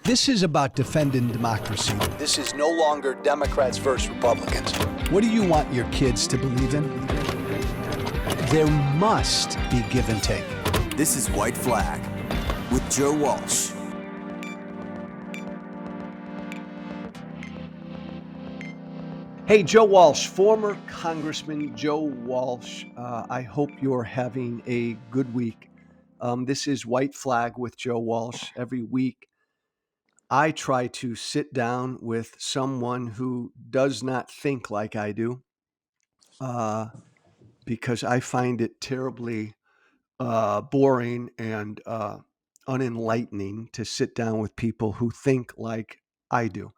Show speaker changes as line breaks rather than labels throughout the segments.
This is about defending democracy. This is no longer Democrats versus Republicans. What do you want your kids to believe in? There must be give and take.
This is White Flag with Joe Walsh.
Hey, Joe Walsh, former Congressman Joe Walsh. I hope you're having a good week. This is White Flag with Joe Walsh. Every week, I try to sit down with someone who does not think like I do, because I find it terribly boring and unenlightening to sit down with people who think like I do.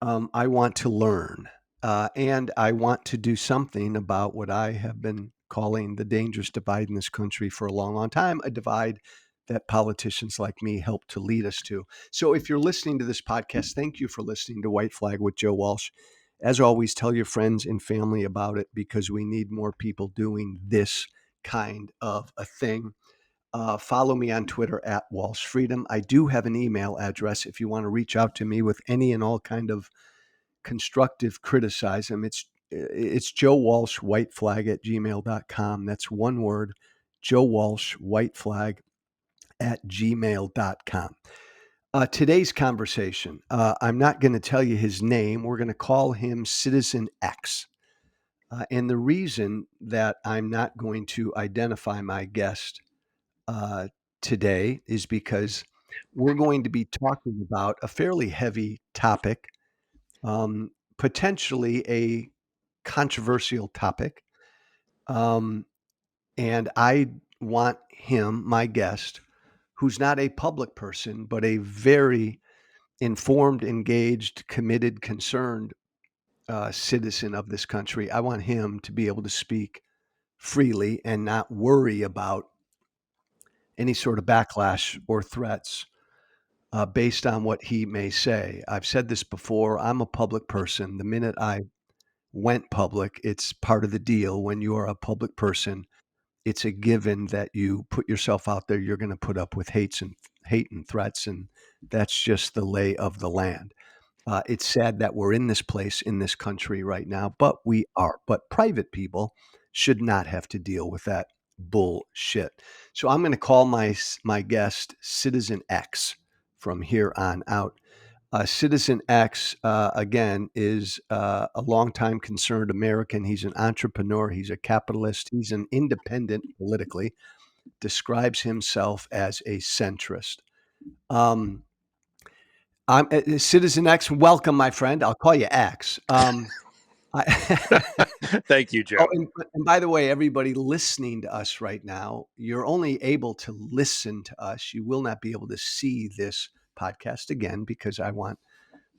I want to learn, and I want to do something about what I have been calling the dangerous divide in this country for a long, long time, a divide that politicians like me help to lead us to. So if you're listening to this podcast, thank you for listening to White Flag with Joe Walsh. As always, tell your friends and family about it because we need more people doing this kind of a thing. Follow me on Twitter at Walsh Freedom. I do have an email address if you want to reach out to me with any and all kind of constructive criticism. It's Joe Walsh White Flag at gmail.com. That's one word, Joe Walsh White Flag at gmail.com. Today's conversation, I'm not going to tell you his name. We're going to call him Citizen X. And the reason that I'm not going to identify my guest today is because we're going to be talking about a fairly heavy topic, potentially a controversial topic. And I want him, my guest, who's not a public person, but a very informed, engaged, committed, concerned citizen of this country. I want him to be able to speak freely and not worry about any sort of backlash or threats based on what he may say. I've said this before. I'm a public person. The minute I went public, it's part of the deal. When you are a public person, it's a given that you put yourself out there. You're going to put up with hate and threats, and that's just the lay of the land. It's sad that we're in this place in this country right now, but we are. But private people should not have to deal with that bullshit. So I'm going to call my guest Citizen X from here on out. Citizen X, again, is a longtime concerned American. He's an entrepreneur. He's a capitalist. He's an independent politically, describes himself as a centrist. I'm Citizen X. Welcome, my friend. I'll call you X.
Thank you, Joe.
Oh, and by the way, everybody listening to us right now, you're only able to listen to us. You will not be able to see this podcast again because I want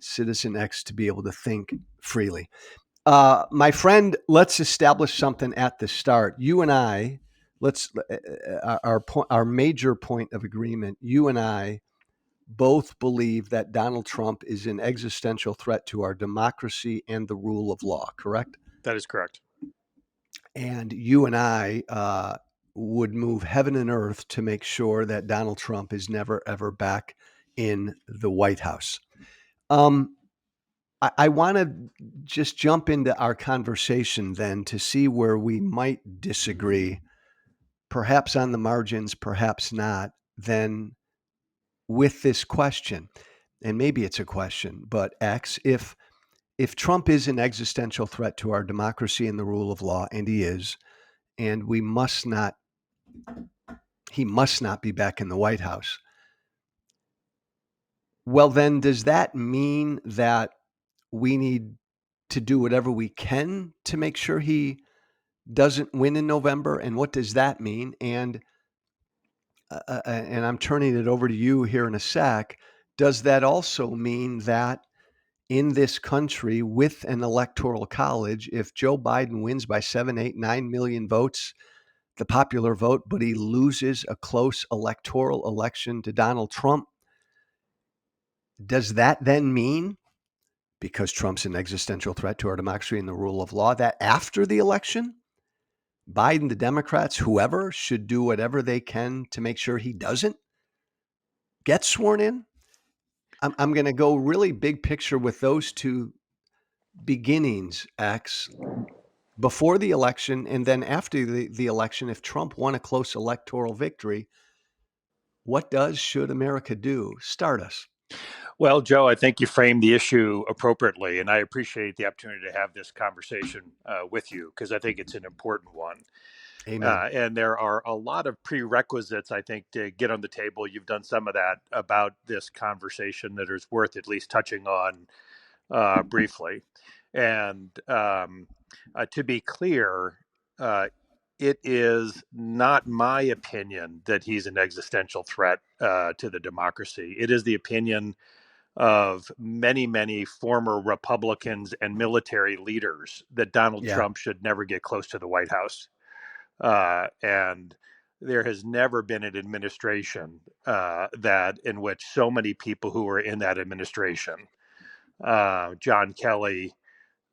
Citizen X to be able to think freely. My friend, let's establish something at the start. You and I, our major point of agreement. You and I both believe that Donald Trump is an existential threat to our democracy and the rule of law. Correct?
That is correct.
And you and I would move heaven and earth to make sure that Donald Trump is never, ever back in the White House. I want to just jump into our conversation then to see where we might disagree, perhaps on the margins, perhaps not, then with this question. And maybe it's a question, but X, if Trump is an existential threat to our democracy and the rule of law, and he is, and he must not be back in the White House. Well, then does that mean that we need to do whatever we can to make sure he doesn't win in November? And what does that mean? And I'm turning it over to you here in a sec. Does that also mean that in this country with an electoral college, if Joe Biden wins by 7, 8, 9 million votes, the popular vote, but he loses a close electoral election to Donald Trump, does that then mean, because Trump's an existential threat to our democracy and the rule of law, that after the election, Biden, the Democrats, whoever, should do whatever they can to make sure he doesn't get sworn in? I'm going to go really big picture with those two beginnings, X, before the election and then after the election. If Trump won a close electoral victory, what should America do? Start us.
Well, Joe, I think you framed the issue appropriately, and I appreciate the opportunity to have this conversation with you because I think it's an important one.
Amen.
And there are a lot of prerequisites, I think, to get on the table. You've done some of that about this conversation that is worth at least touching on briefly. And to be clear, uh, it is not my opinion that he's an existential threat to the democracy. It is the opinion of many, many former Republicans and military leaders that Donald
Yeah.
Trump should never get close to the White House. And there has never been an administration that in which so many people who were in that administration, John Kelly,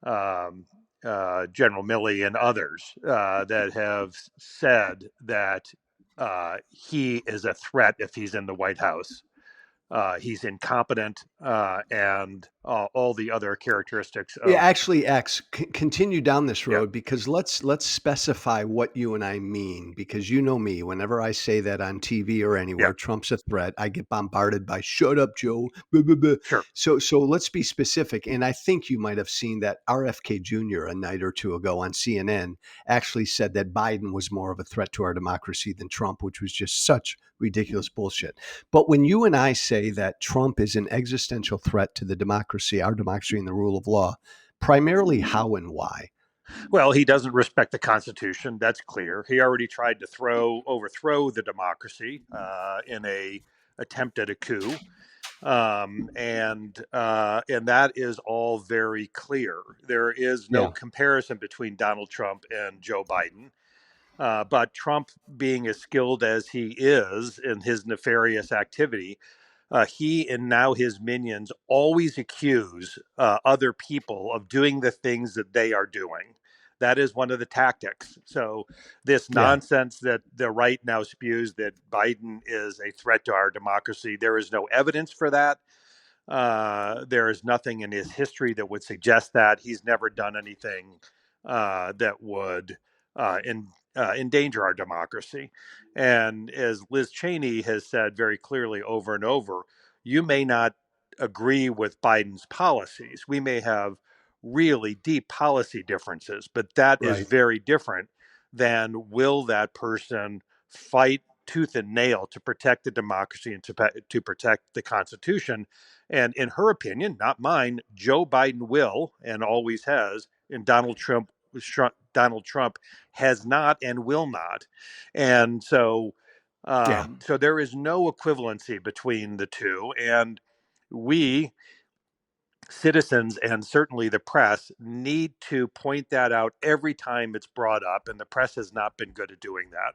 um, General Milley, and others, that have said that he is a threat if he's in the White House. He's incompetent and all the other characteristics
Yeah,
of,
actually, X, continue down this
yeah,
road because let's specify what you and I mean. Because you know me, whenever I say that on TV or
yeah,
anywhere, Trump's a threat, I get bombarded by "Shut up, Joe." Blah, blah, blah.
sure.
So let's be specific. And I think you might have seen that RFK Jr. a night or two ago on CNN actually said that Biden was more of a threat to our democracy than Trump, which was just such ridiculous bullshit. But when you and I say that Trump is an existential threat to the democracy, our democracy, and the rule of law, primarily how and why?
Well, he doesn't respect the Constitution. That's clear. He already tried to overthrow the democracy in a attempt at a coup, and that is all very clear. There is no
Yeah,
comparison between Donald Trump and Joe Biden. But Trump, being as skilled as he is in his nefarious activity, he and now his minions always accuse other people of doing the things that they are doing. That is one of the tactics. So, this
yeah,
nonsense that the right now spews that Biden is a threat to our democracy, there is no evidence for that. There is nothing in his history that would suggest that. He's never done anything that would endanger our democracy. And as Liz Cheney has said very clearly over and over, you may not agree with Biden's policies. We may have really deep policy differences, but that is
right.
very different than will that person fight tooth and nail to protect the democracy and to protect the Constitution. And in her opinion, not mine, Joe Biden will and always has, and Donald Trump has not and will not. And so,
Yeah,
so there is no equivalency between the two. And we citizens and certainly the press need to point that out every time it's brought up. And the press has not been good at doing that.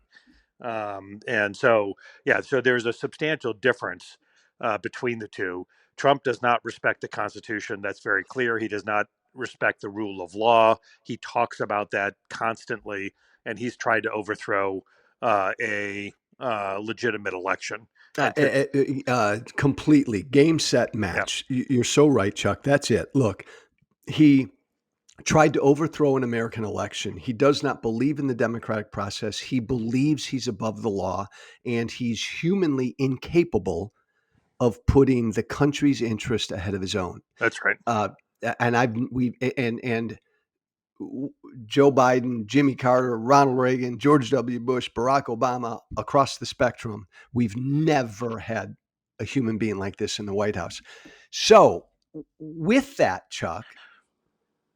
And so, yeah, so there's a substantial difference between the two. Trump does not respect the Constitution. That's very clear. He does not respect the rule of law. He talks about that constantly, and he's tried to overthrow a legitimate election. And to,
completely. Game, set,
yeah,
match. You're so right, Chuck. That's it. Look, he tried to overthrow an American election. He does not believe in the democratic process. He believes he's above the law, and he's humanly incapable of putting the country's interest ahead of his own.
that's right.
Uh, and I've we and Joe Biden, Jimmy Carter, Ronald Reagan, George W. Bush, Barack Obama, across the spectrum, we've never had a human being like this in the White House. So, with that, Chuck,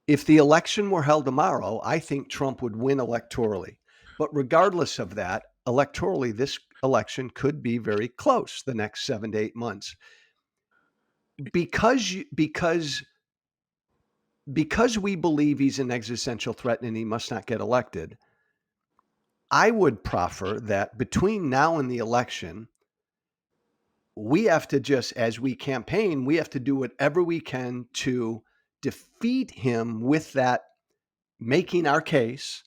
if the election were held tomorrow, I think Trump would win electorally. But regardless of that, electorally, this election could be very close the next 7 to 8 months because we believe he's an existential threat and he must not get elected. I would proffer that between now and the election, we have to just, as we campaign, we have to do whatever we can to defeat him with that, making our case,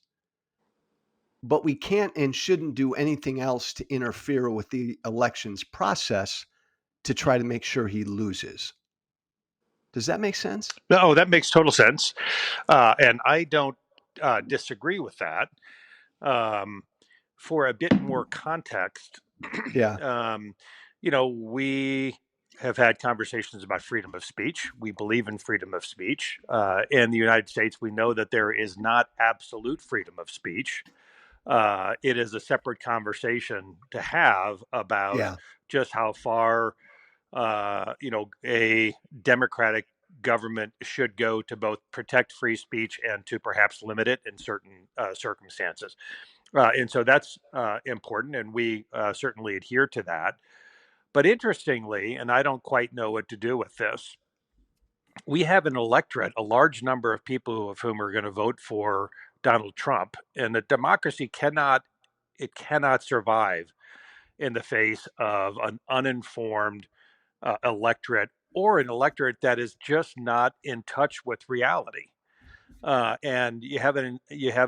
but we can't and shouldn't do anything else to interfere with the elections process to try to make sure he loses. Does that make sense?
No, that makes total sense. And I don't disagree with that. Um, for a bit more context,
Yeah.
um, we have had conversations about freedom of speech. We believe in freedom of speech. In the United States, we know that there is not absolute freedom of speech. It is a separate conversation to have about
Yeah.
just how far a democratic government should go to both protect free speech and to perhaps limit it in certain circumstances. And so that's important, and we certainly adhere to that. But interestingly, and I don't quite know what to do with this, we have an electorate, a large number of people of whom are going to vote for Donald Trump, and the democracy cannot survive in the face of an uninformed electorate, or an electorate that is just not in touch with reality. And you have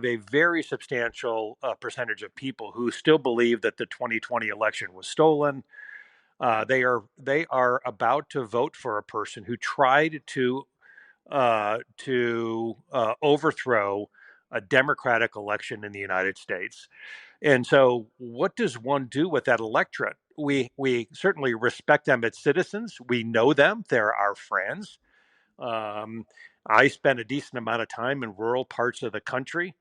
a very substantial percentage of people who still believe that the 2020 election was stolen. They are about to vote for a person who tried to overthrow a democratic election in the United States. And so, what does one do with that electorate? We certainly respect them as citizens. We know them; they're our friends. Um, I spent a decent amount of time in rural parts of the country.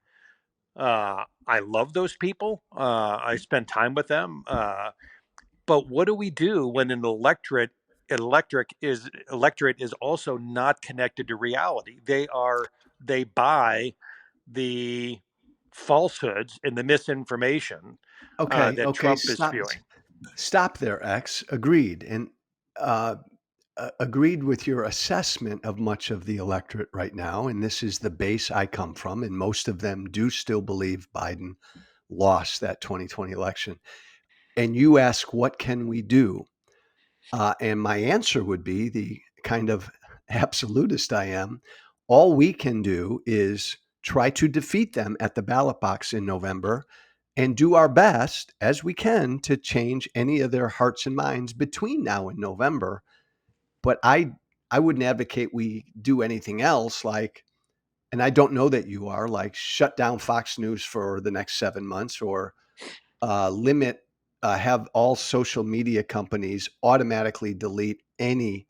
I love those people. I spend time with them. But what do we do when an electorate is also not connected to reality? They buy the falsehoods and the misinformation
Okay.
that
Okay.
Trump is
Stop.
spewing.
Stop there, X. Agreed. And uh, agreed with your assessment of much of the electorate right now. And this is the base I come from. And most of them do still believe Biden lost that 2020 election. And you ask, what can we do? And my answer would be the kind of absolutist I am. All we can do is try to defeat them at the ballot box in November and do our best as we can to change any of their hearts and minds between now and November. But I wouldn't advocate we do anything else like, and I don't know that you are, like shut down Fox News for the next 7 months, or limit, have all social media companies automatically delete any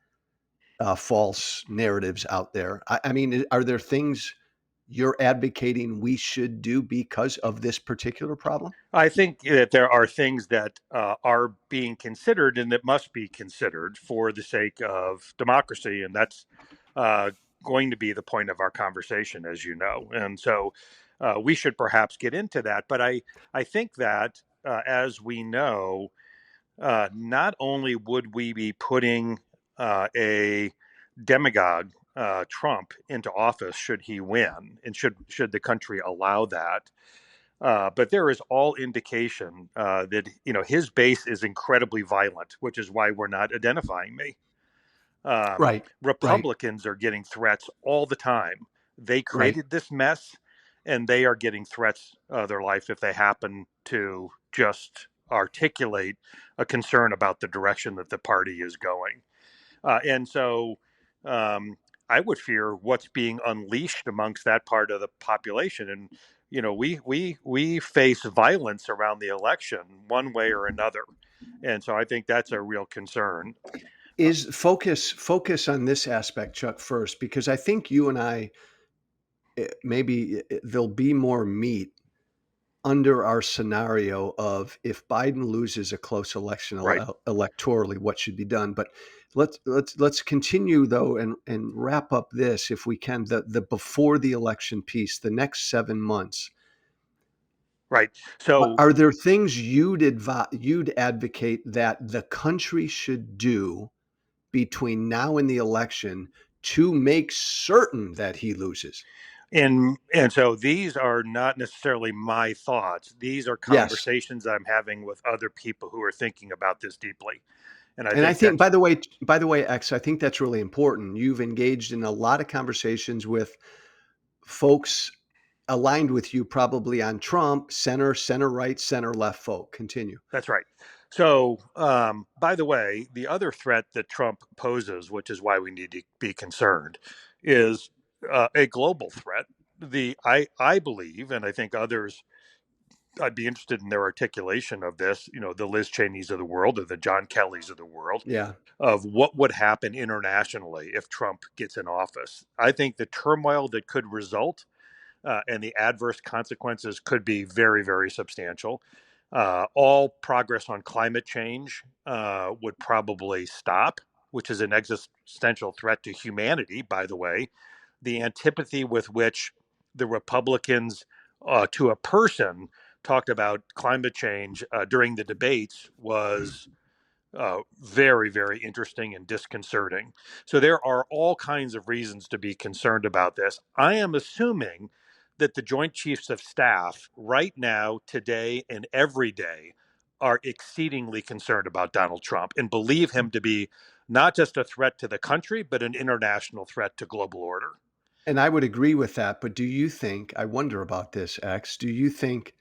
false narratives out there. I mean, are there things you're advocating we should do because of this particular problem?
I think that there are things that are being considered and that must be considered for the sake of democracy, and that's uh, going to be the point of our conversation, as you know. And so we should perhaps get into that. But I think that as we know, not only would we be putting a demagogue, Trump, into office should he win, and should the country allow that, but there is all indication that his base is incredibly violent, which is why we're not identifying me.
Right, right,
Republicans are getting threats all the time. They
right.
created this mess, and they are getting threats of their life if they happen to just articulate a concern about the direction that the party is going. And so um, I would fear what's being unleashed amongst that part of the population. And we face violence around the election one way or another, and so I think that's a real concern.
Is focus on this aspect, Chuck, first, because I think you and I, maybe there'll be more meat under our scenario of if Biden loses a close election
Right.
electorally, what should be done. But let's continue though, and wrap up this if we can, the before the election piece, the next 7 months.
Right. So
Are there things you'd advocate that the country should do between now and the election to make certain that he loses?
and so these are not necessarily my thoughts. These are
Yes.
conversations that I'm having with other people who are thinking about this deeply. And I
And I
think
think,
that's
by the way, X, I think that's really important. You've engaged in a lot of conversations with folks aligned with you probably on Trump, center right, center left folk. Continue.
That's right. So, by the way, the other threat that Trump poses, which is why we need to be concerned, is a global threat. I believe, and I think others, I'd be interested in their articulation of this. You know, the Liz Cheneys of the world or the John Kellys of the world,
Yeah.
of what would happen internationally if Trump gets in office. I think the turmoil that could result and the adverse consequences could be very, very substantial. All progress on climate change would probably stop, which is an existential threat to humanity, by the way. The antipathy with which the Republicans, to a person, talked about climate change during the debates was very, very interesting and disconcerting. So there are all kinds of reasons to be concerned about this. I am assuming that the Joint Chiefs of Staff right now, today, and every day are exceedingly concerned about Donald Trump and believe him to be not just a threat to the country, but an international threat to global order.
And I would agree with that. But do you think, I wonder about this, X, do you think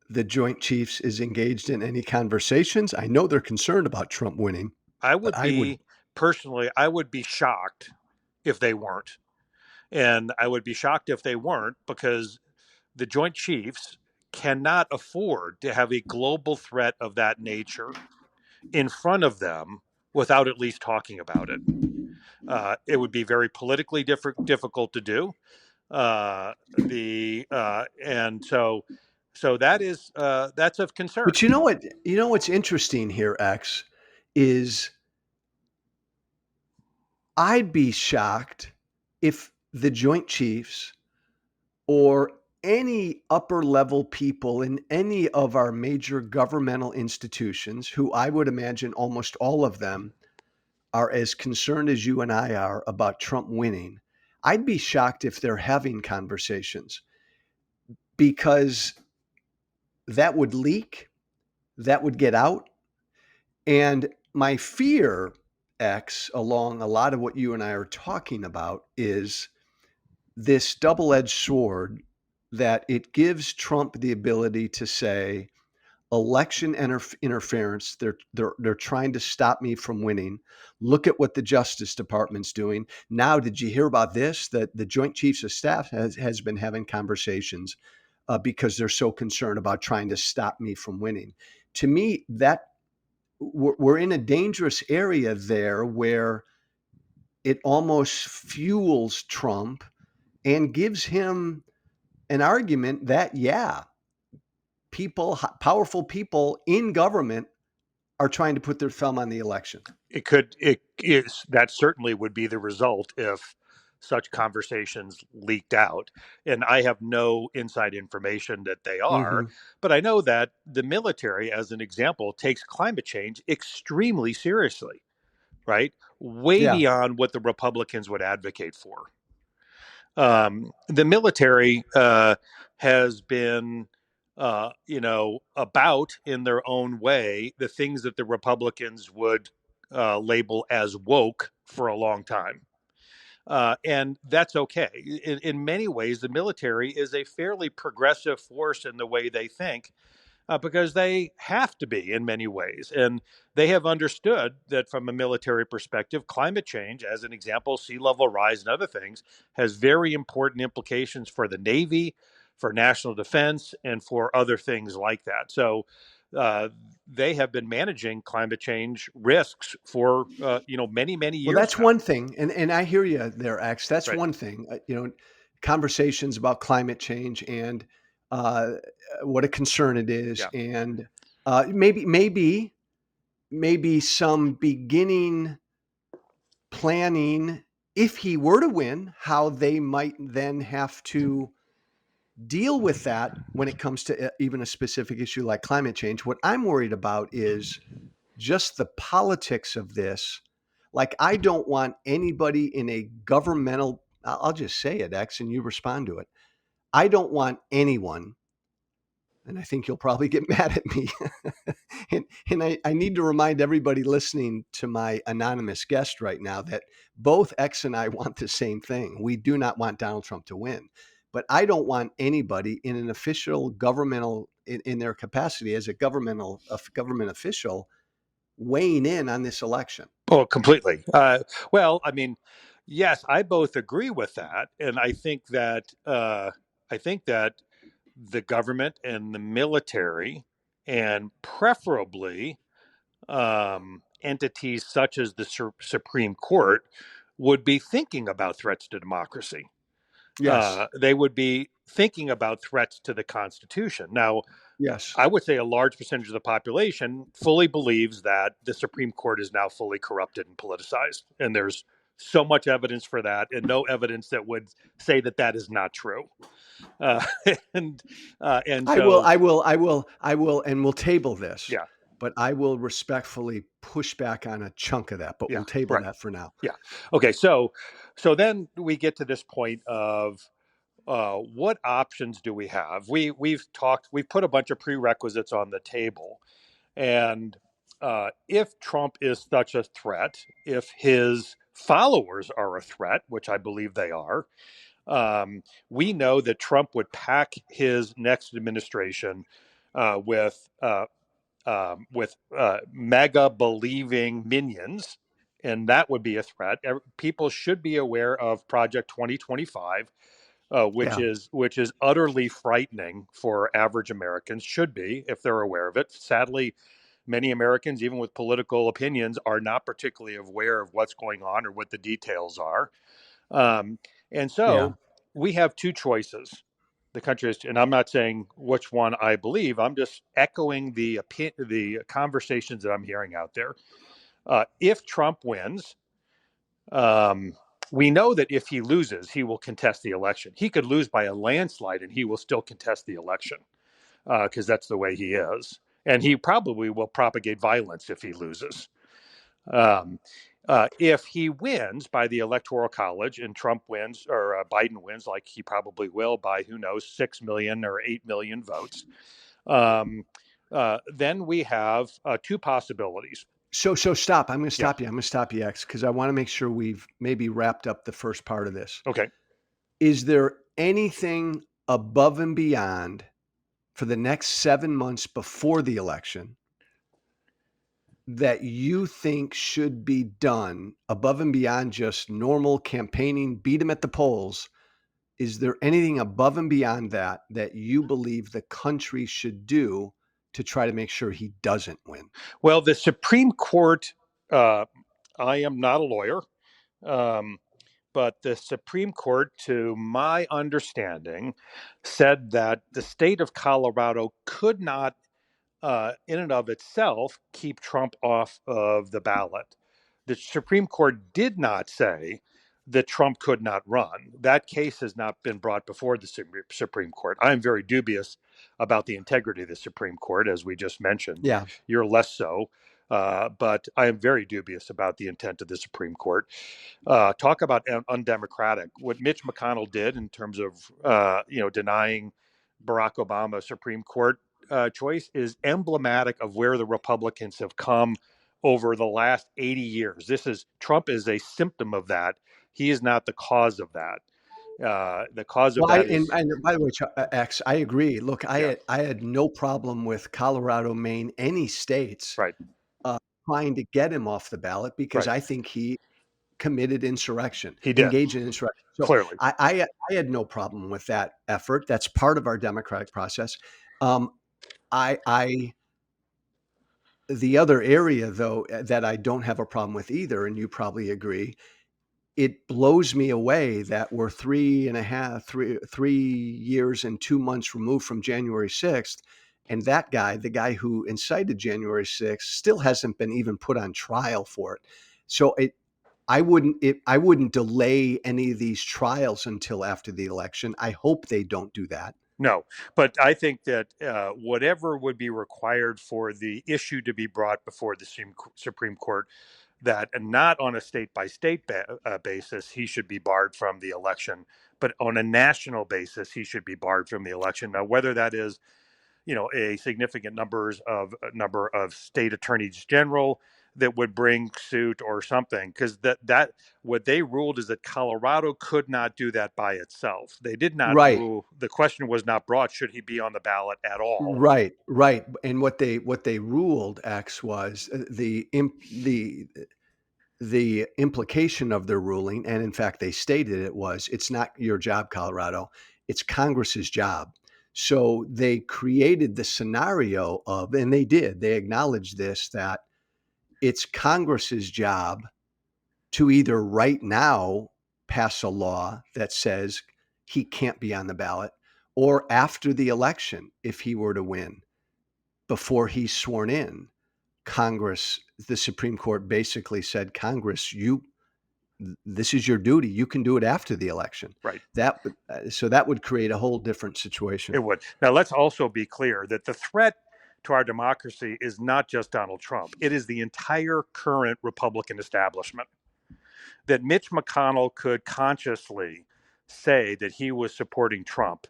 the Joint Chiefs is engaged in any conversations? I know they're concerned about Trump winning,
I
but
would
I would.
be, personally, I would be shocked if they weren't. And I would be shocked if they weren't because the Joint Chiefs cannot afford to have a global threat of that nature in front of them without at least talking about it. It would be very politically difficult to do. The and so that is that's of concern.
But you know what? You know what's interesting here, X, is I'd be shocked if the Joint Chiefs or any upper level people in any of our major governmental institutions, who I would imagine almost all of them are as concerned as you and I are about Trump winning. I'd be shocked if they're having conversations because that would leak, that would get out. And my fear, X, along a lot of what you and I are talking about, is this double edged sword that it gives Trump the ability to say, election interference. They're trying to stop me from winning. Look at what the Justice Department's doing. Now, did you hear about this? That the Joint Chiefs of Staff has been having conversations because they're so concerned about trying to stop me from winning. To me, that we're in a dangerous area there where it almost fuels Trump and gives him an argument that, yeah, people, powerful people in government are trying to put their thumb on the election.
It is that certainly would be the result if such conversations leaked out. And I have no inside information that they are,
Mm-hmm.
but I know that the military, as an example, takes climate change extremely seriously, right? Way
Yeah.
beyond what the Republicans would advocate for. The military has been, about in their own way the things that the Republicans would label as woke for a long time. And that's okay. In many ways, the military is a fairly progressive force in the way they think, because they have to be in many ways. And they have understood that from a military perspective, climate change, as an example, sea level rise and other things, has very important implications for the Navy, for national defense, and for other things like that. So uh, they have been managing climate change risks for many, many
Well,
years
that's
now.
one thing, and I hear you there, X. That's
Right.
one thing. Conversations about climate change and uh, what a concern it is,
Yeah.
and maybe some beginning planning if he were to win, how they might then have to deal with that when it comes to even a specific issue like climate change. What I'm worried about is just the politics of this. Like, I don't want anybody in a governmental, I'll just say it, X, and you respond to it. I don't want anyone, and I think you'll probably get mad at me. and I need to remind everybody listening to my anonymous guest right now that both X and I want the same thing. We do not want Donald Trump to win. but I don't want anybody in an official governmental in their capacity as a government official weighing in on this election.
Oh, completely. Well, I mean, yes, I both agree with that, and I think that the government and the military, and preferably entities such as the Supreme Court, would be thinking about threats to democracy.
Yes.
They would be thinking about threats to the Constitution. Now,
Yes.
I would say a large percentage of the population fully believes that the Supreme Court is now fully corrupted and politicized. And there's so much evidence for that, and no evidence that would say that that is not true. Uh, and and
I will,
so,
I will, I will, I will, and we'll table this,
yeah,
but I will respectfully push back on a chunk of that, but
yeah,
we'll table
right,
that for now.
yeah. Okay, so then we get to this point of what options do we have? We've put a bunch of prerequisites on the table. And if Trump is such a threat, if his followers are a threat, which I believe they are, we know that Trump would pack his next administration uh, with uh, mega believing minions, and that would be a threat. People should be aware of Project 2025,
Yeah.
which is utterly frightening for average Americans. Should be if they're aware of it. Sadly, many Americans, even with political opinions, are not particularly aware of what's going on or what the details are. Um, and
Yeah.
so we have two choices. The country is, and I'm not saying which one I believe. I'm just echoing the conversations that I'm hearing out there. If Trump wins, um, we know that if he loses, he will contest the election. He could lose by a landslide, and he will still contest the election because that's the way he is. And he probably will propagate violence if he loses. Um, if he wins by the electoral college and Trump wins or Biden wins, like he probably will by who knows 6 million or 8 million votes, um, then we have two possibilities.
So stop. I'm going to
Yeah.
stop you. I'm going to stop you, X, because I want to make sure we've maybe wrapped up the first part of this.
Okay.
Is there anything above and beyond for the next 7 months before the election that you think should be done above and beyond just normal campaigning, beat him at the polls? Is there anything above and beyond that that you believe the country should do to try to make sure he doesn't win?
Well, the Supreme Court. Uh, I am not a lawyer. Um, but the Supreme Court, to my understanding, said that the state of Colorado could not, in and of itself, keep Trump off of the ballot. The Supreme Court did not say that Trump could not run. That case has not been brought before the Supreme Court. I'm very dubious about the integrity of the Supreme Court, as we just mentioned.
Yeah.
You're less so. But I am very dubious about the intent of the Supreme Court. Talk about undemocratic. What Mitch McConnell did in terms of denying Barack Obama a Supreme Court choice is emblematic of where the Republicans have come over the last 80 years. Trump is a symptom of that. He is not the cause of that. The cause of
Well,
that is
and by the way, X, I agree. Look,
yeah,
I had no problem with Colorado, Maine, any states
right,
uh, trying to get him off the ballot because
right.
I think he committed insurrection,
He did
engaged in insurrection. So
clearly,
I had no problem with that effort. That's part of our democratic process. Um, I the other area though that I don't have a problem with either, and you probably agree, it blows me away that we're 3 years and 2 months removed from January 6th. And that guy, the guy who incited January 6th, still hasn't been even put on trial for it. So I wouldn't delay any of these trials until after the election. I hope they don't do that.
no. But I think that whatever would be required for the issue to be brought before the Supreme Court, that and not on a state by state basis, he should be barred from the election, but on a national basis, he should be barred from the election. Now, whether that is, a significant number of state attorneys general, that would bring suit or something, because that what they ruled is that Colorado could not do that by itself. They did not
Right.
rule. The question was not brought, should he be on the ballot at all.
Right, right, and what they ruled, X, was, the implication of their ruling, and in fact, they stated it was, "It's not your job, Colorado, it's Congress's job." So, they created the scenario of, and they acknowledged this, that it's Congress's job to either right now pass a law that says he can't be on the ballot, or after the election, if he were to win, before he's sworn in, Congress, the Supreme Court basically said, Congress, this is your duty. You can do it after the election.
Right.
So that would create a whole different situation.
It would. Now, let's also be clear that the threat to our democracy is not just Donald Trump, it is the entire current Republican establishment. That Mitch McConnell could consciously say that he was supporting Trump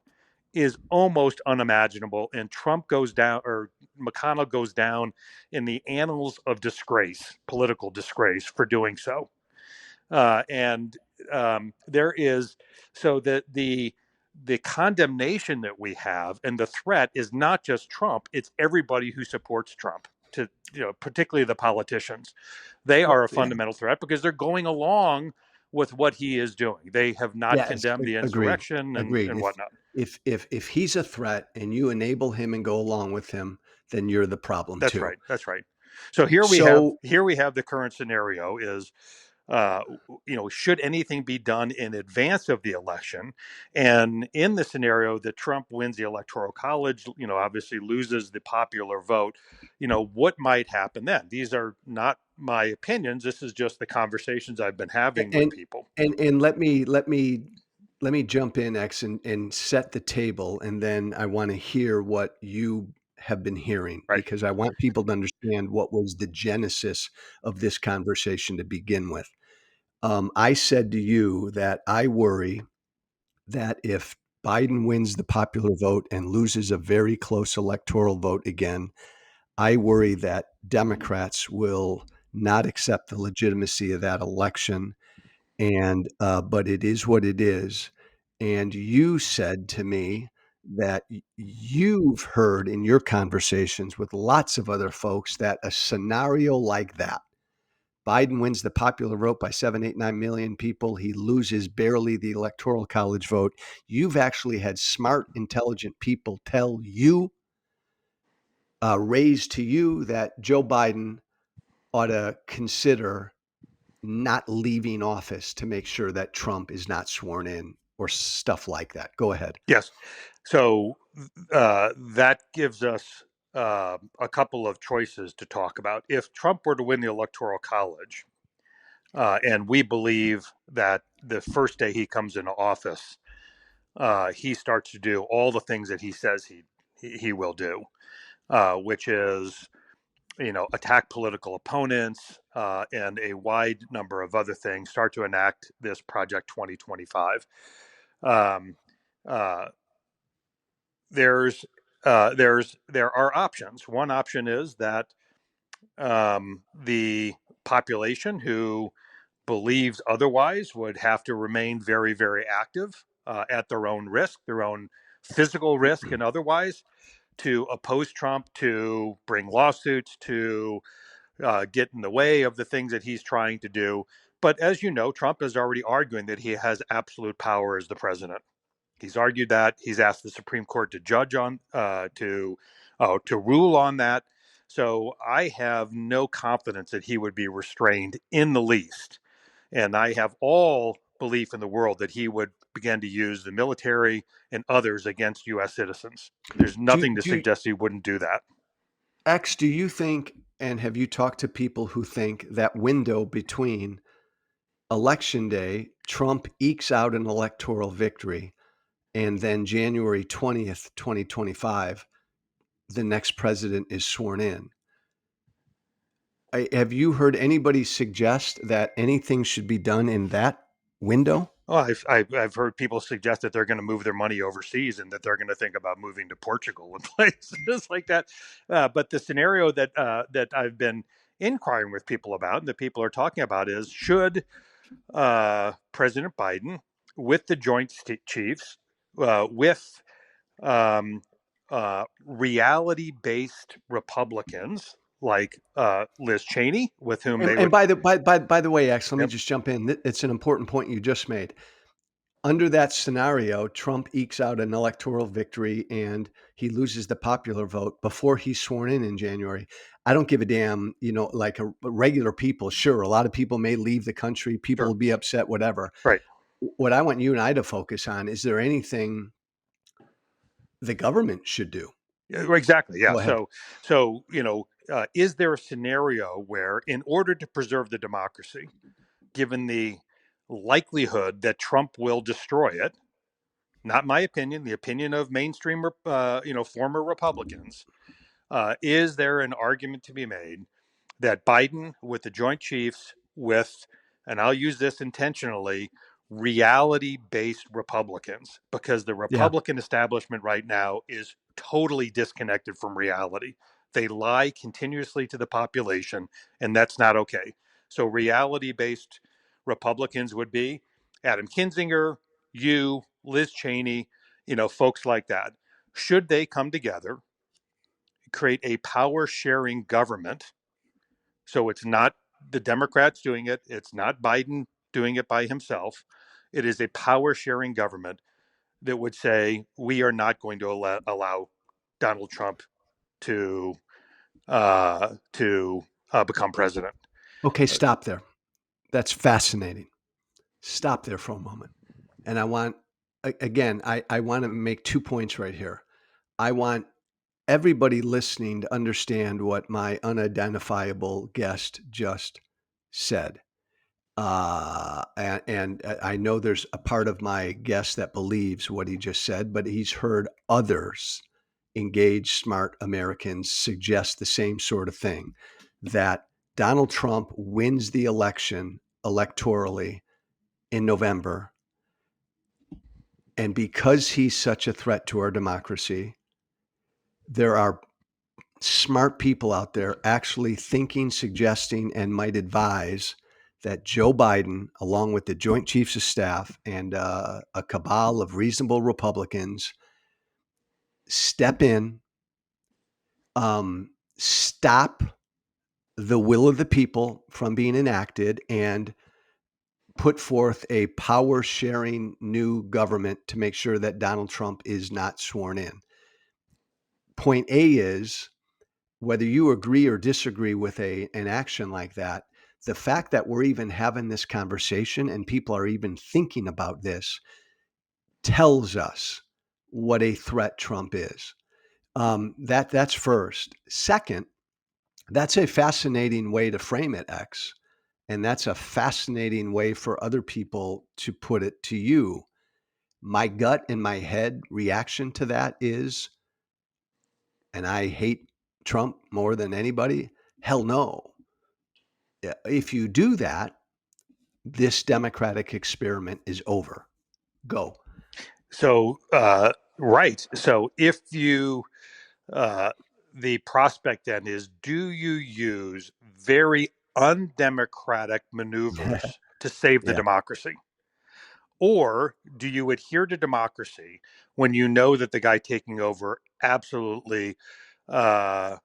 is almost unimaginable. And Trump goes down, or McConnell goes down in the annals of disgrace, political disgrace, for doing so. And there is, so that the condemnation that we have and the threat is not just Trump, it's everybody who supports Trump, to, particularly the politicians. They
Well,
are a fundamental threat because they're going along with what he is doing. They have not
yes,
condemned the
agreed,
insurrection
agreed.
and whatnot.
If he's a threat and you enable him and go along with him, then you're the problem
That's
too.
right. That's right. So
So,
here we have the current scenario is, uh, should anything be done in advance of the election? And in the scenario that Trump wins the electoral college, obviously loses the popular vote, what might happen then? These are not my opinions. This is just the conversations I've been having with
and
people.
and let me jump in, X, and set the table, and then I want to hear what you have been hearing,
Right.
because I want people to understand what was the genesis of this conversation to begin with. I said to you that I worry that if Biden wins the popular vote and loses a very close electoral vote again, I worry that Democrats will not accept the legitimacy of that election, and but it is what it is. And you said to me that you've heard in your conversations with lots of other folks that a scenario like that, Biden wins the popular vote by 7, 8, 9 million people. He loses barely the electoral college vote. You've actually had smart, intelligent people tell you, raise to you, that Joe Biden ought to consider not leaving office to make sure that Trump is not sworn in, or stuff like that. Go ahead.
Yes. So that gives us a couple of choices to talk about. If Trump were to win the electoral college, and we believe that the first day he comes into office, he starts to do all the things that he says he will do, which is, attack political opponents, and a wide number of other things. Start to enact this Project 2025. Um, uh, there are options. One option is that the population who believes otherwise would have to remain very, very active, at their own risk, their own physical risk and otherwise, to oppose Trump, to bring lawsuits, to get in the way of the things that he's trying to do. But as you know, Trump is already arguing that he has absolute power as the president. He's argued that. He's asked the Supreme Court to judge on to rule on that. So I have no confidence that he would be restrained in the least, and I have all belief in the world that he would begin to use the military and others against U.S. citizens. There's
Do,
nothing to
do
suggest he wouldn't do that.
X, do you think, and have you talked to people who think that window between election day, Trump ekes out an electoral victory, and then January 20th, 2025, the next president is sworn in? Have you heard anybody suggest that anything should be done in that window?
Oh, I've heard people suggest that they're going to move their money overseas and that they're going to think about moving to Portugal and places like that. But the scenario that I've been inquiring with people about, and that people are talking about, is should President Biden, with the Joint Chiefs, with um, reality-based Republicans like Liz Cheney, with whom they
And
would.
by the way, X, let me
Yep,
just jump in. It's an important point you just made. Under that scenario, Trump ekes out an electoral victory and he loses the popular vote before he's sworn in January. I don't give a damn, like regular people. Sure, a lot of people may leave the country. People
sure,
will be upset, whatever.
right.
What I want you and I to focus on, is there anything the government should do?
Yeah, exactly. Yeah.
Go ahead.
So is there a scenario where, in order to preserve the democracy, given the likelihood that Trump will destroy it, not my opinion, the opinion of mainstream, former Republicans, is there an argument to be made that Biden, with the Joint Chiefs, with, and I'll use this intentionally, reality based Republicans, because the
Yeah.
Republican establishment right now is totally disconnected from reality. They lie continuously to the population, and that's not okay. So, reality based Republicans would be Adam Kinzinger, you, Liz Cheney, folks like that. Should they come together, create a power sharing government? So it's not the Democrats doing it, it's not Biden doing it by himself. It is a power sharing government that would say, we are not going to allow Donald Trump to become president.
Okay, stop there. That's fascinating. Stop there for a moment. And I want, again, I want to make 2 points right here. I want everybody listening to understand what my unidentifiable guest just said. And I know there's a part of my guest that believes what he just said, but he's heard others, engaged, smart Americans, suggest the same sort of thing, that Donald Trump wins the election electorally in November. And because he's such a threat to our democracy, there are smart people out there actually thinking, suggesting, and might advise that Joe Biden, along with the Joint Chiefs of Staff and a cabal of reasonable Republicans, step in, stop the will of the people from being enacted, and put forth a power sharing new government to make sure that Donald Trump is not sworn in. Point A is, whether you agree or disagree with an action like that, the fact that we're even having this conversation and people are even thinking about this tells us what a threat Trump is. That's first. Second, that's a fascinating way to frame it, X, and that's a fascinating way for other people to put it to you. My gut and my head reaction to that is, and I hate Trump more than anybody, hell no. If you do that, this democratic experiment is over. Go.
So, right. So if you, uh, the prospect then is, do you use very undemocratic maneuvers to save the
Yeah.
democracy? Or do you adhere to democracy when you know that the guy taking over absolutely uh,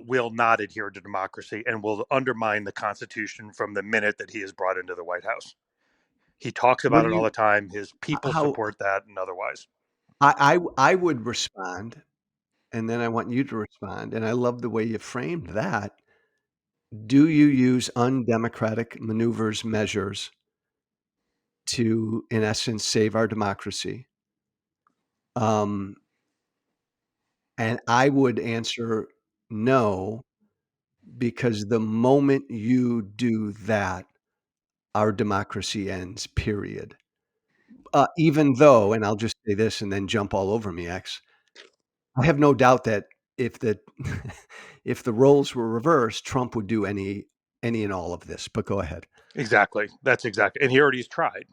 will not adhere to democracy and will undermine the Constitution from the minute that he is brought into the White House? He talks
What
about
do
it all
you
the time. His people
how
support that and otherwise.
I would respond, and then I want you to respond, and I love the way you framed that. Do you use undemocratic maneuvers, measures to, in essence, save our democracy? Um, and I would answer no, because the moment you do that, our democracy ends, period. Even though, and I'll just say this and then jump all over me, X, I have no doubt that if the if the roles were reversed, Trump would do any and all of this, but go ahead.
Exactly. That's exactly. And he already's tried.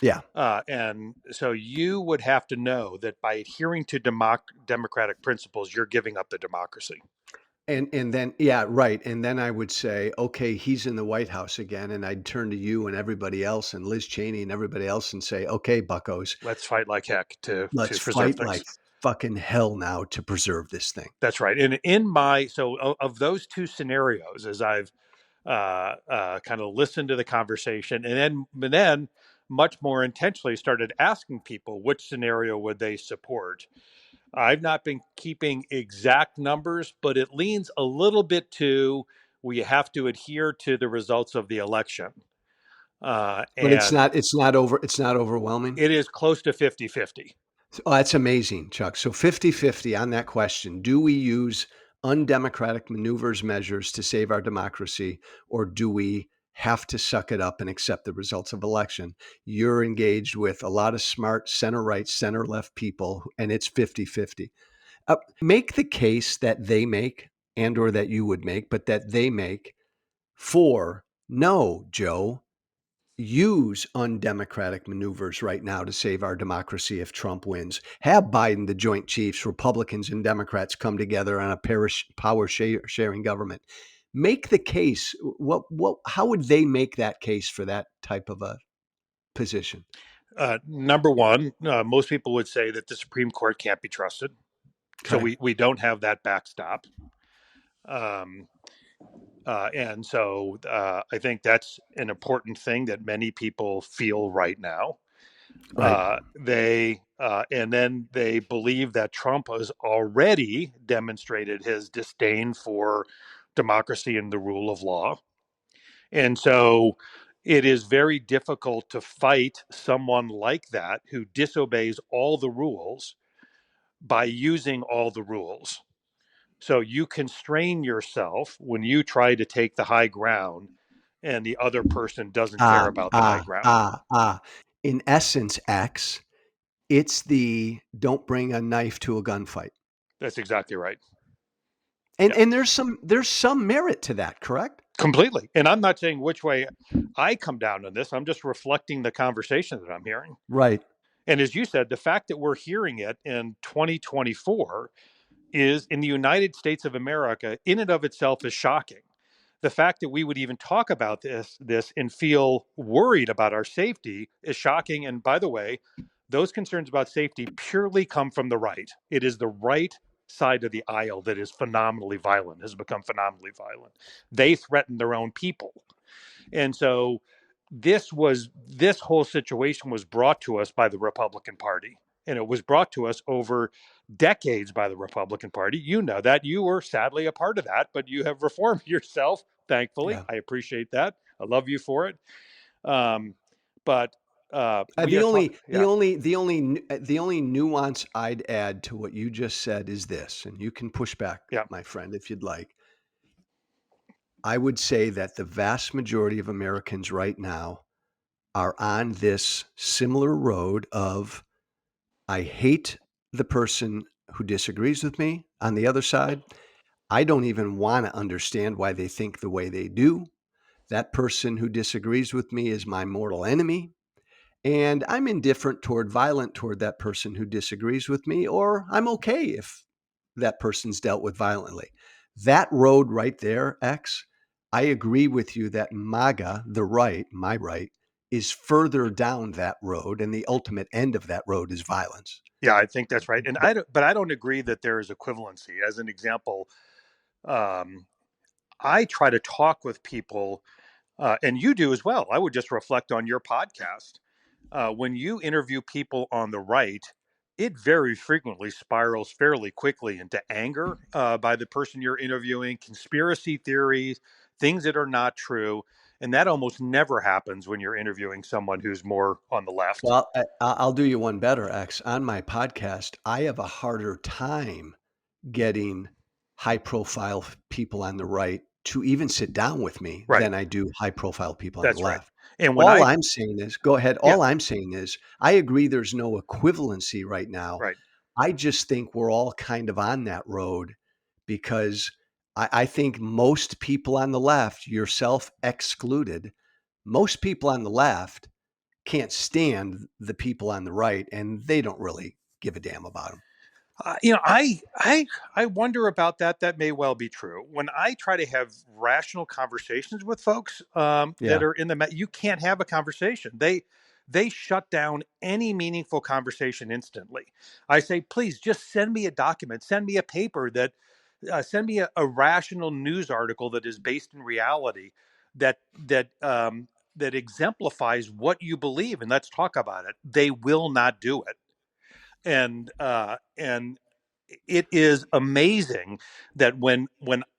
Yeah.
And so you would have to know that by adhering to democratic principles, you're giving up the democracy.
And then yeah, right, and then I would say, "Okay, he's in the White House again," and I'd turn to you and everybody else and Liz Cheney and everybody else and say, "Okay, buckos,
Let's fight like heck
let's
to preserve
fight like
things.
fucking hell now to preserve this thing."
That's right. And in my so of those two scenarios, as I've kind of listened to the conversation, and then much more intentionally started asking people which scenario would they support. I've not been keeping exact numbers, but it leans a little bit to we have to adhere to the results of the election.
But
And
it's not overwhelming?
it is close to 50-50.
Oh, that's amazing, Chuck. So 50-50 on that question. Do we use undemocratic maneuvers measures to save our democracy, or do we have to suck it up and accept the results of election? You're engaged with a lot of smart center right, center left people, and it's 50-50. Make the case that they make and or that you would make, but that they make for no, Joe, use undemocratic maneuvers right now to save our democracy if Trump wins. Have Biden, the Joint Chiefs, Republicans and Democrats come together on a power sharing government. Make the case. How would they make that case for that type of a position?
Number one, most people would say that the Supreme Court can't be trusted. So
Okay.
we don't have that backstop. Um, and so I think that's an important thing that many people feel right now.
Right.
And then they believe that Trump has already demonstrated his disdain for democracy and the rule of law. And so it is very difficult to fight someone like that who disobeys all the rules by using all the rules. So you constrain yourself when you try to take the high ground and the other person doesn't care
Ah,
about the high
ah,
ground.
ah, ah. In essence, X, it's the don't bring a knife to a gunfight.
That's exactly right.
And
Yeah,
and there's some merit to that, correct?
completely. And I'm not saying which way I come down on this. I'm just reflecting the conversation that I'm hearing.
Right.
And as you said, the fact that we're hearing it in 2024 is in the United States of America in and of itself is shocking. The fact that we would even talk about this and feel worried about our safety is shocking. And by the way, those concerns about safety purely come from the right. It is the right side of the aisle that is phenomenally violent, has become phenomenally violent. They threaten their own people. And so this whole situation was brought to us by the Republican Party. And it was brought to us over decades by the Republican Party. You know that. You were sadly a part of that, but you have reformed yourself, thankfully.
Yeah.
I appreciate that. I love you for it. Um, but we
The
are talking,
only the
yeah,
only the only n the only nuance I'd add to what you just said is this, and you can push back,
yeah,
my friend, if you'd like. I would say that the vast majority of Americans right now are on this similar road of, I hate the person who disagrees with me on the other side. I don't even wanna understand why they think the way they do. That person who disagrees with me is my mortal enemy. And I'm indifferent violent toward that person who disagrees with me, or I'm okay if that person's dealt with violently. That road right there, X, I agree with you that MAGA, the right, my right, is further down that road, and the ultimate end of that road is violence.
yeah, I think that's right. And
But
but I don't agree that there is equivalency. As an example, um, I try to talk with people and you do as well. I would just reflect on your podcast. When you interview people on the right, it very frequently spirals fairly quickly into anger by the person you're interviewing, conspiracy theories, things that are not true. And that almost never happens when you're interviewing someone who's more on the left.
well, I'll do you one better, X. On my podcast, I have a harder time getting high profile people on the right to even sit down with me
Right.
than I do high profile people on the
That's right.
left.
And when
All
I,
I'm saying is, go ahead.
yeah,
All I'm saying is, I agree there's no equivalency right now.
right.
I just think we're all kind of on that road because I think most people on the left, yourself excluded, most people on the left can't stand the people on the right and they don't really give a damn about them.
I wonder about that. That may well be true. When I try to have rational conversations with folks that
Yeah.
are in you can't have a conversation. They shut down any meaningful conversation instantly. I say, please just send me a document, send me a paper that, send me a rational news article that is based in reality, that that exemplifies what you believe, and let's talk about it. They will not do it, and it is amazing that when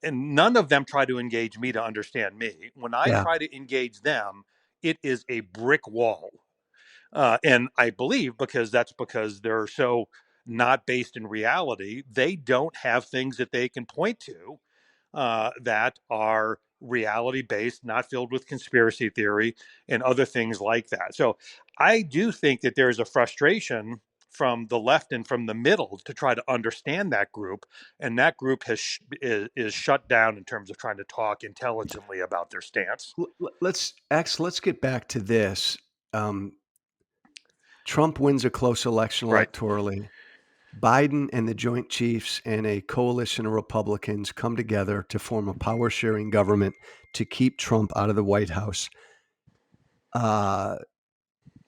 and none of them try to engage me to understand me. When I
Yeah.
try to engage them, it is a brick wall, and I believe because they're so not based in reality, they don't have things that they can point to that are reality based, not filled with conspiracy theory and other things like that. So I do think that there is a frustration from the left and from the middle to try to understand that group, and that group is shut down in terms of trying to talk intelligently about their stance.
Let's get back to this. Um, Trump wins a close election
Right.
electorally. Biden and the Joint Chiefs and a coalition of Republicans come together to form a power sharing government to keep Trump out of the White House. Uh,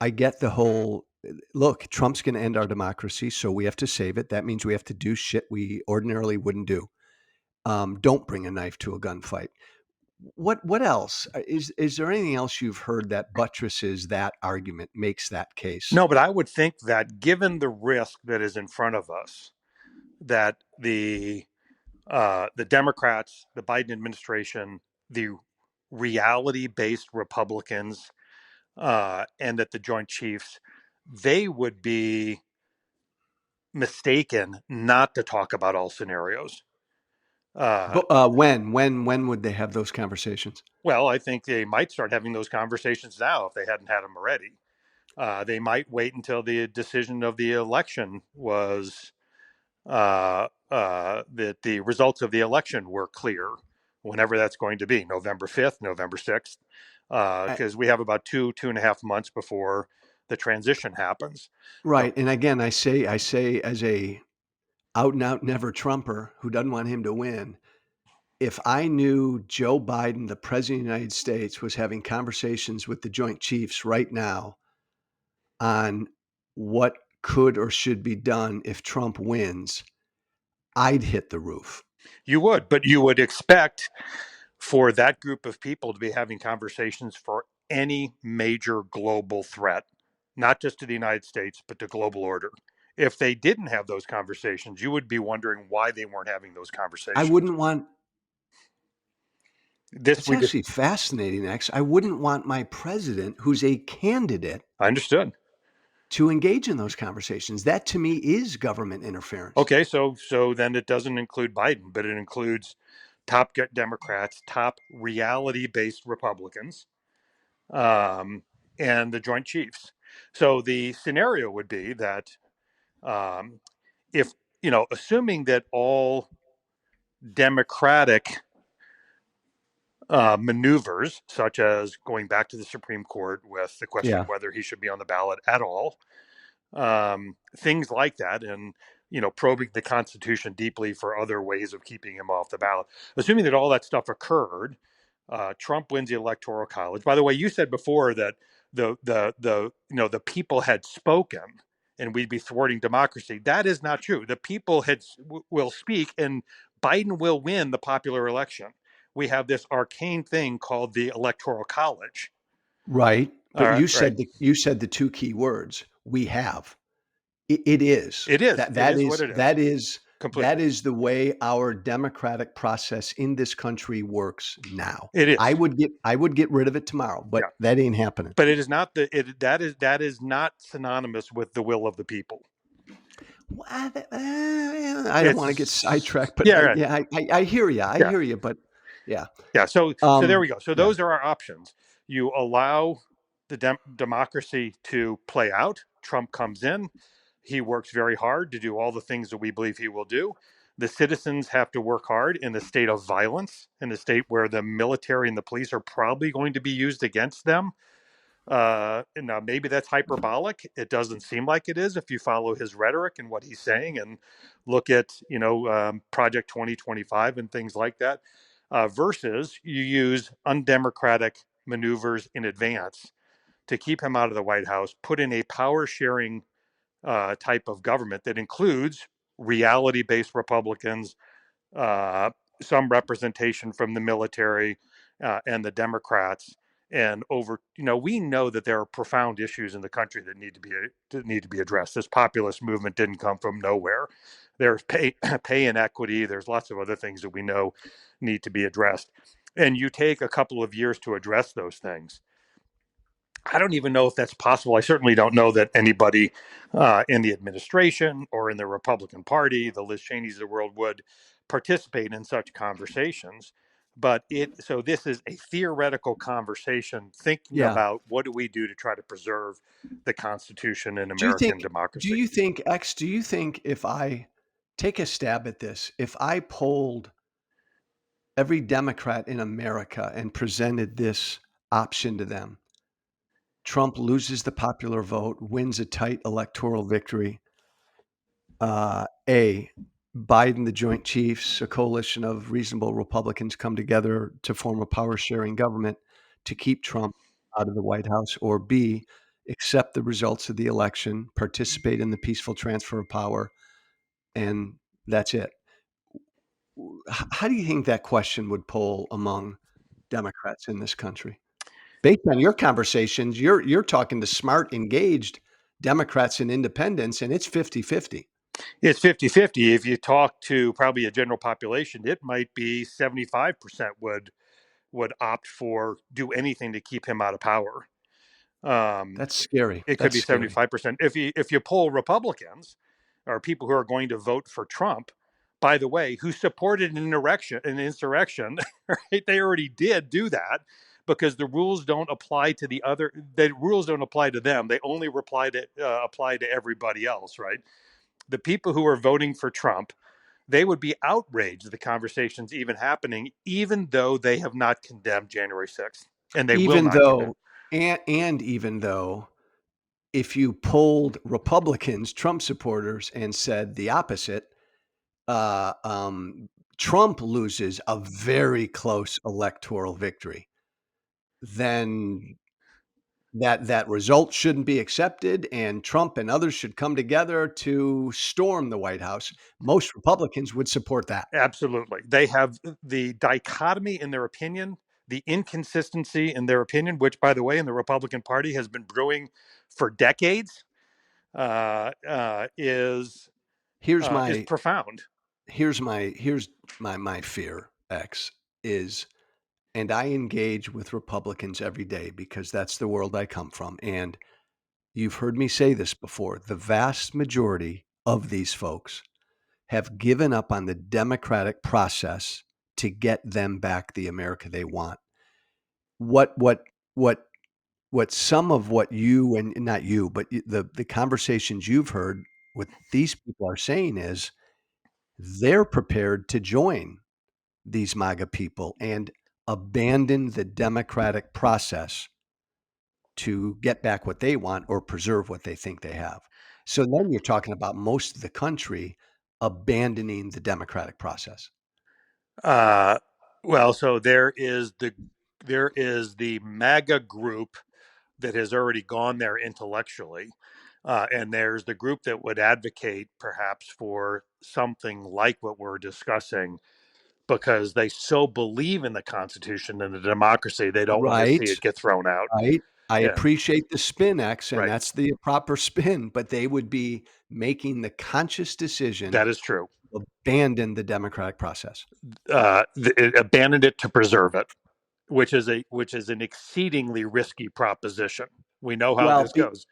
I get the whole look, Trump's going to end our democracy, so we have to save it. That means we have to do shit we ordinarily wouldn't do. Don't bring a knife to a gunfight. What else is there anything else you've heard that buttresses that argument, makes that case?
No, but I would think that given the risk that is in front of us, that the Democrats, the Biden administration, the reality-based Republicans, and that the Joint Chiefs, they would be mistaken not to talk about all scenarios. Uh,
But when would they have those conversations?
well, I think they might start having those conversations now if they hadn't had them already. They might wait until the decision of the election was that the results of the election were clear, whenever that's going to be, November 5th, November 6th,
I,
because we have about 2.5 months before the transition happens. So,
right, and again, I say as a out and out never Trumper who doesn't want him to win. If I knew Joe Biden, the president of the United States, was having conversations with the Joint Chiefs right now on what could or should be done if Trump wins, I'd hit the roof.
you would, but you would expect for that group of people to be having conversations for any major global threat, not just to the United States, but to global order. If they didn't have those conversations, you would be wondering why they weren't having those
I
conversations.
wouldn't want
This
It's
we just
actually fascinating, X. I wouldn't want my president, who's a candidate,
I understood.
to engage in those conversations. That to me is government interference.
Okay, so then it doesn't include Biden, but it includes top Democrats, top reality-based Republicans, um, and the Joint Chiefs. So the scenario would be that um, if assuming that all Democratic maneuvers, such as going back to the Supreme Court with the question
Yeah.
of whether he should be on the ballot at all, things like that, and probing the Constitution deeply for other ways of keeping him off the ballot. Assuming that all that stuff occurred, Trump wins the Electoral College. By the way, you said before that the people had spoken and we'd be thwarting democracy. That is not true. The people will speak, and Biden will win the popular election. We have this arcane thing called the Electoral College.
Right.
All
But
right, right.
you said the two key words. We have. It is.
It is.
That
It
that
is what
is
it is.
that is that
Completely.
is the way our democratic process in this country works now.
It is.
I would get rid of it tomorrow, but
Yeah.
that ain't happening.
But it is not that is not synonymous with the will of the people.
I don't want to get
It's
sidetracked, but
yeah, right.
I hear you. I
Yeah.
hear you, but yeah.
Yeah. So there we go. So
Yeah.
those are our options. You allow the democracy to play out. Trump comes in. He works very hard to do all the things that we believe he will do. The citizens have to work hard in the state of violence, in the state where the military and the police are probably going to be used against them. Now, maybe that's hyperbolic. It doesn't seem like it is if you follow his rhetoric and what he's saying, and look at Project 2025 and things like that. Versus you use undemocratic maneuvers in advance to keep him out of the White House, put in a power sharing type of government that includes reality based Republicans, uh, some representation from the military and the Democrats. And over, we know that there are profound issues in the country that need to be addressed. This populist movement didn't come from nowhere. There's pay inequity. There's lots of other things that we know need to be addressed. And you take a couple of years to address those things. I don't even know if that's possible. I certainly don't know that anybody in the administration or in the Republican Party, the Liz Cheneys of the world, would participate in such conversations. But so this is a theoretical conversation thinking
Yeah.
about what do we do to try to preserve the Constitution and
Do you
American
think do
democracy.
you think X, do you think if I take a stab at this, if I polled every Democrat in America and presented this option to them, Trump loses the popular vote, wins a tight electoral victory. A, Biden, the Joint Chiefs, a coalition of reasonable Republicans come together to form a power sharing government to keep Trump out of the White House, or B, accept the results of the election, participate in the peaceful transfer of power, and that's it. How do you think that question would poll among Democrats in this country? Based on your conversations, you're talking to smart, engaged Democrats and independents, and it's 50-50.
It's 50-50. If you talk to probably a general population, it might be 75% would opt for do anything to keep him out of power. Um,
That's scary.
it could
That's
be
scary.
75%. If you poll Republicans or people who are going to vote for Trump, by the way, who supported an insurrection, right? They already did do that because the rules don't apply to the rules don't apply to them. They only apply to everybody else, right? The people who are voting for Trump, they would be outraged at the conversations even happening, even though they have not condemned January 6th, and they will
Even
not condemn.
though and even though if you polled Republicans, Trump supporters, and said the opposite, uh, um, Trump loses a very close electoral victory, then that result shouldn't be accepted, and Trump and others should come together to storm the White House. Most Republicans would support that.
Absolutely. They have the dichotomy in their opinion, the inconsistency in their opinion, which, by the way, in the Republican Party has been brewing for decades, uh, uh, is
Here's
is
my
profound.
here's my fear, X, is and I engage with Republicans every day because that's the world I come from, and you've heard me say this before, the vast majority of these folks have given up on the democratic process to get them back the America they want. What what what what some of what you and not you, but the conversations you've heard with these people are saying is they're prepared to join these MAGA people and abandon the democratic process to get back what they want or preserve what they think they have. So then you're talking about most of the country abandoning the democratic process.
Uh, well, so there is the MAGA group that has already gone there intellectually. And there's the group that would advocate perhaps for something like what we're discussing because they so believe in the Constitution and the democracy, they don't want to see
Right,
it get thrown out.
right. I
Yeah,
appreciate the spin X, and
right.
that's the proper spin, but they would be making the conscious decision
That is true.
to abandon the democratic process.
It abandoned it to preserve it, which is an exceedingly risky proposition. We know how
Well,
this goes.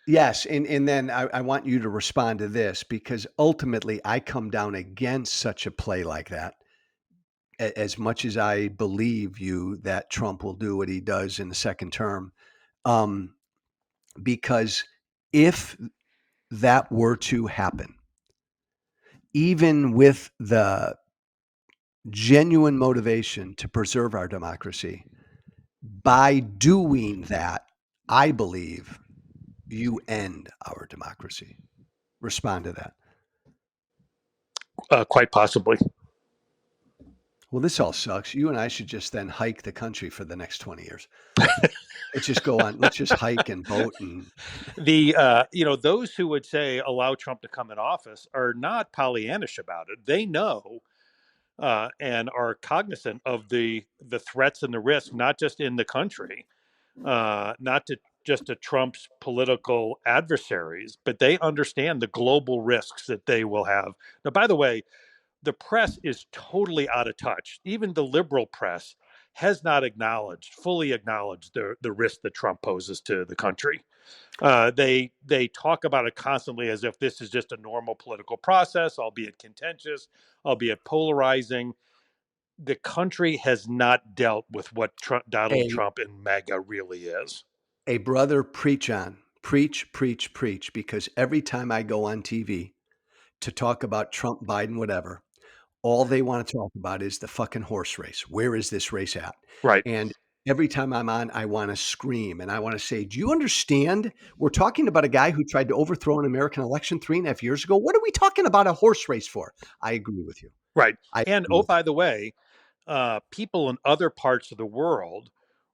yes, and then I want you to respond to this because ultimately I come down against such a play like that. As much as I believe you that Trump will do what he does in the second term, um, because if that were to happen, even with the genuine motivation to preserve our democracy, by doing that, I believe you end our democracy. Respond to that.
Quite possibly.
Well, this all sucks. You and I should just then hike the country for the next 20 years. Let's just go on. Let's just hike and boat and
Those who would say allow Trump to come in office are not Pollyannish about it. They know and are cognizant of the threats and the risks, not just in the country, not to just to Trump's political adversaries, but they understand the global risks that they will have. Now, by the way, the press is totally out of touch. Even the liberal press has not fully acknowledged the risk that Trump poses to the country. They talk about it constantly as if this is just a normal political process, albeit contentious, albeit polarizing. The country has not dealt with what Donald
a
Trump and MAGA really is.
a brother preach on. Preach, preach, preach, because every time I go on TV to talk about Trump, Biden, whatever, all they want to talk about is the fucking horse race. Where is this race at?
Right,
And every time I'm on, I want to scream and I want to say, do you understand? We're talking about a guy who tried to overthrow an American election 3.5 years ago. What are we talking about a horse race for? I agree with you.
right.
I
And
agree
oh,
with you.
by the way, people in other parts of the world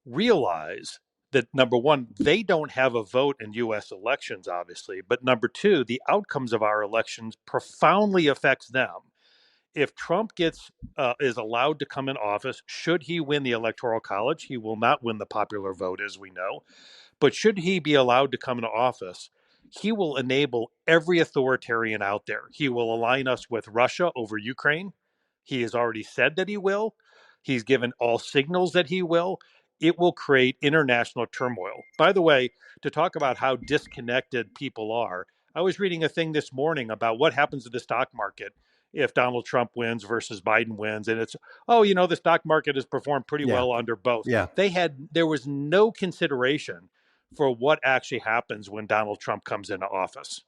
realize that number one, they don't have a vote in US elections, obviously, but number two, the outcomes of our elections profoundly affects them. If Trump gets is allowed to come in office, should he win the electoral college, he will not win the popular vote, as we know. But should he be allowed to come into office, he will enable every authoritarian out there. He will align us with Russia over Ukraine. He has already said that he will. He's given all signals that he will. It will create international turmoil. By the way, to talk about how disconnected people are, I was reading a thing this morning about what happens to the stock market if Donald Trump wins versus Biden wins. And it's, oh, the stock market has performed pretty
Yeah.
well under both.
Yeah.
There was no consideration for what actually happens when Donald Trump comes into office.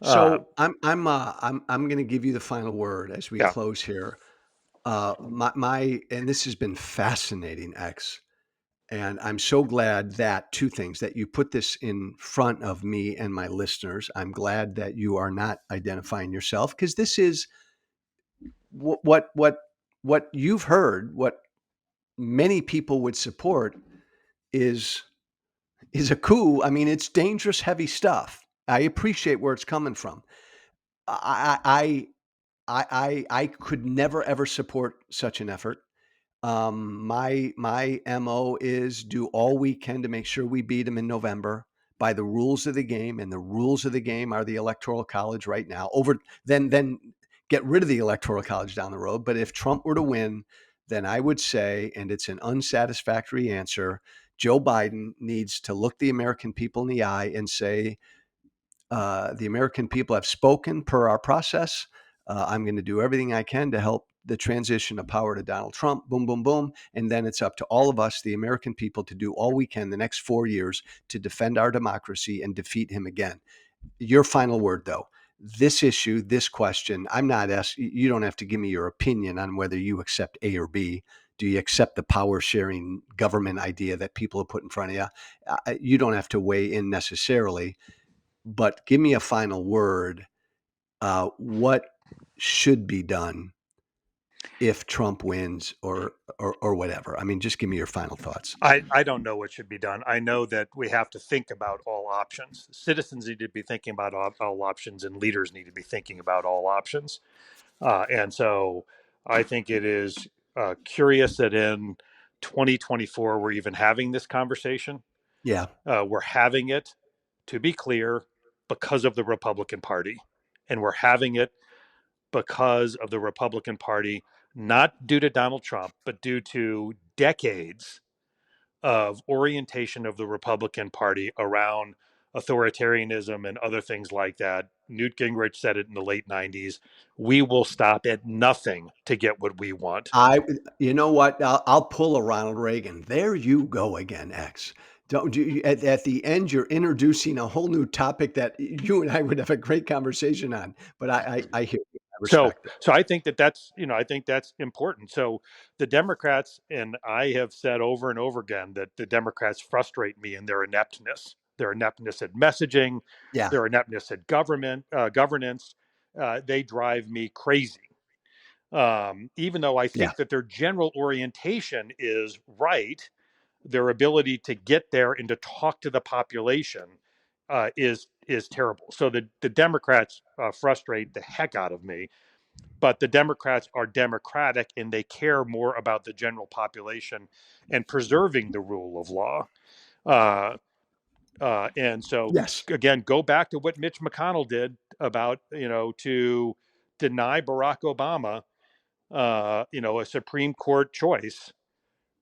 Uh,
So I'm going to give you the final word as we
yeah,
close here. And this has been fascinating, X. And I'm so glad that two things that you put this in front of me and my listeners. I'm glad that you are not identifying yourself because this is what you've heard, what many people would support is is a coup. I mean, it's dangerous, heavy stuff. I appreciate where it's coming from. I I could never ever support such an effort. My MO is do all we can to make sure we beat them in November by the rules of the game, and the rules of the game are the electoral college right now. Then get rid of the electoral college down the road. But if Trump were to win, then I would say, and it's an unsatisfactory answer, Joe Biden needs to look the American people in the eye and say, the American people have spoken per our process. I'm going to do everything I can to help the transition of power to Donald Trump. Boom, boom, boom. And then it's up to all of us, the American people, to do all we can the next 4 years to defend our democracy and defeat him again. Your final word, though. This issue, this question, I'm not asking, you don't have to give me your opinion on whether you accept A or B. Do you accept the power sharing government idea that people have put in front of you? You don't have to weigh in necessarily, but give me a final word. What should be done if Trump wins or whatever? I mean, just give me your final thoughts.
I don't know what should be done. I know that we have to think about all options. Citizens need to be thinking about all options, and leaders need to be thinking about all options. And so I think it is curious that in 2024 we're even having this conversation.
Yeah.
We're having it, to be clear, because of the Republican Party. And we're having it because of the Republican Party, not due to Donald Trump, but due to decades of orientation of the Republican Party around authoritarianism and other things like that. Newt Gingrich said it in the late 90s. We will stop at nothing to get what we want.
You know what? I'll pull a Ronald Reagan. There you go again, X. Don't you, at the end, you're introducing a whole new topic that you and I would have a great conversation on. But I hear you.
So,
respect it.
so I think I think that's important. So the Democrats, and I have said over and over again that the Democrats frustrate me in their ineptness at messaging,
Yeah,
their ineptness at governance. They drive me crazy. Even though I
yeah,
think that their general orientation is right, their ability to get there and to talk to the population is terrible. So the Democrats frustrate the heck out of me, but the Democrats are democratic and they care more about the general population and preserving the rule of law. Uh, and so
yes.
again, go back to what Mitch McConnell did about to deny Barack Obama a Supreme Court choice.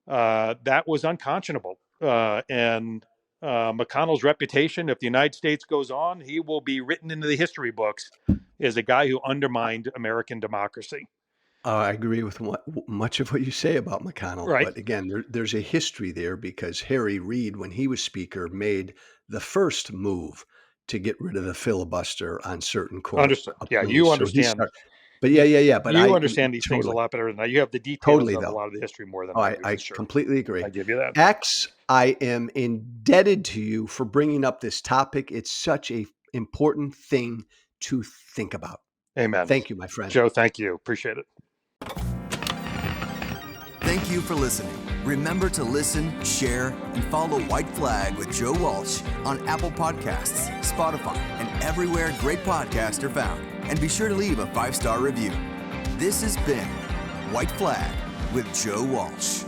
That was unconscionable. And McConnell's reputation, if the United States goes on, he will be written into the history books as a guy who undermined American democracy.
I agree with much of what you say about McConnell,
Right.
but again, there's a history there because Harry Reid, when he was Speaker, made the first move to get rid of the filibuster on certain court
Understood. Yeah,
appeals. So he started, but
you,
yeah. But
you understand these things a
totally,
lot better than I. You have the details
totally
of a
though.
lot of the history more than
Oh,
I do,
I
for sure.
completely agree.
I give you that.
X, I am indebted to you for bringing up this topic. It's such a important thing to think about.
Amen.
Thank you, my friend.
Joe, thank you. Appreciate it.
Thank you for listening. Remember to listen, share, and follow White Flag with Joe Walsh on Apple Podcasts, Spotify, and everywhere great podcasts are found. And be sure to leave a 5-star review. This has been White Flag with Joe Walsh.